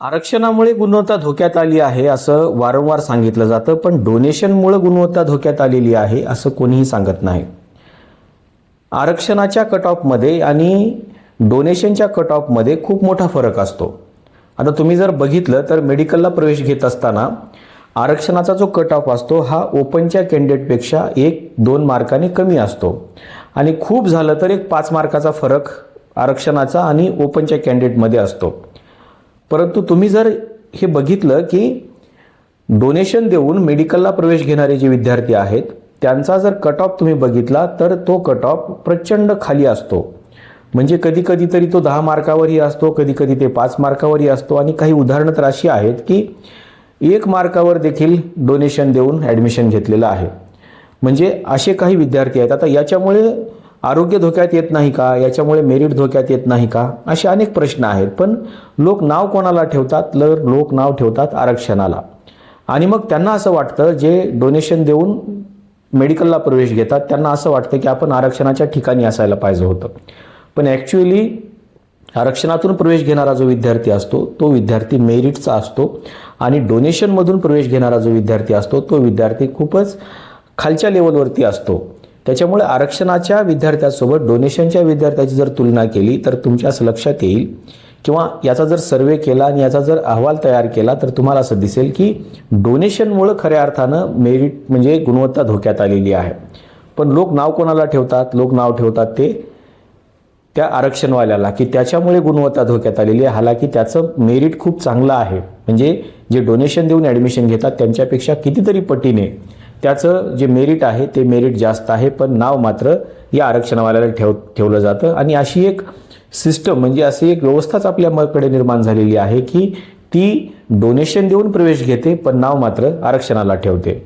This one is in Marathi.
आरक्षणामुळे गुणवत्ता धोक्यात आली आहे असं वारंवार सांगितलं जातं, पण डोनेशनमुळे गुणवत्ता धोक्यात आलेली आहे असं कोणीही सांगत नाही. आरक्षणाच्या कट ऑफमध्ये आणि डोनेशनच्या कट ऑफमध्ये खूप मोठा फरक असतो. आता तुम्ही जर बघितलं तर मेडिकलला प्रवेश घेत असताना आरक्षणाचा जो कट ऑफ असतो हा ओपनच्या कॅन्डिडेटपेक्षा 1-2 मार्कांनी कमी असतो आणि खूप झालं तर एक 5 मार्काचा फरक आरक्षणाचा आणि ओपनच्या कॅन्डिडेटमध्ये असतो. परंतु तुम्ही जर हे बघितलं की डोनेशन देऊन मेडिकलला प्रवेश घेणारे जे विद्यार्थी आहेत त्यांचा जर कट ऑफ तुम्ही बघितला तर तो कट ऑफ प्रचंड खाली असतो. म्हणजे कधी कधी तरी तो 10 मार्कावरही असतो, कधी कधी ते 5 मार्कावरही असतो आणि काही उदाहरणं तर अशी आहेत की 1 मार्कावर देखील डोनेशन देऊन ॲडमिशन घेतलेलं आहे. म्हणजे असे काही विद्यार्थी आहेत. आता याच्यामुळे आरोग्य धोक्यात येत नाही का, याच्यामुळे मेरिट धोक्यात येत नाही का, असे अनेक प्रश्न आहेत. पण लोक नाव कोणाला ठेवतात, तर लोक नाव ठेवतात आरक्षणाला. आणि मग त्यांना असं वाटतं, जे डोनेशन देऊन मेडिकलला प्रवेश घेतात त्यांना असं वाटतं की आपण आरक्षणाच्या ठिकाणी असायला पाहिजे होतं. पण ॲक्च्युअली आरक्षणातून प्रवेश घेणारा जो विद्यार्थी असतो तो विद्यार्थी मेरिटचा असतो आणि डोनेशनमधून प्रवेश घेणारा जो विद्यार्थी असतो तो विद्यार्थी खूपच खालच्या लेवलवरती असतो. त्याच्यामुळे आरक्षणाच्या विद्यार्थ्यासोबत डोनेशनच्या विद्यार्थ्याची जर तुलना केली तर तुमच्या असं लक्षात येईल किंवा याचा जर सर्वे केला आणि याचा जर अहवाल तयार केला तर तुम्हाला असं दिसेल की डोनेशनमुळे खऱ्या अर्थानं मेरिट म्हणजे गुणवत्ता धोक्यात आलेली आहे. पण लोक नाव कोणाला ठेवतात, लोक नाव ठेवतात ते त्या आरक्षणवाल्याला की त्याच्यामुळे गुणवत्ता धोक्यात आलेली आहे. हालाकी त्याचं मेरिट खूप चांगलं आहे. म्हणजे जे डोनेशन देऊन ॲडमिशन घेतात त्यांच्यापेक्षा कितीतरी पटीने त्याचं जे मेरिट आहे ते मेरिट जास्त आहे. पण नाव मात्र या आरक्षणवाल्याला ठेवलं जातं आणि अशी एक सिस्टम म्हणजे अशी एक व्यवस्थाच आपल्याकडे निर्माण झालेली आहे की ती डोनेशन देऊन प्रवेश घेते पण नाव मात्र आरक्षणाला ठेवते.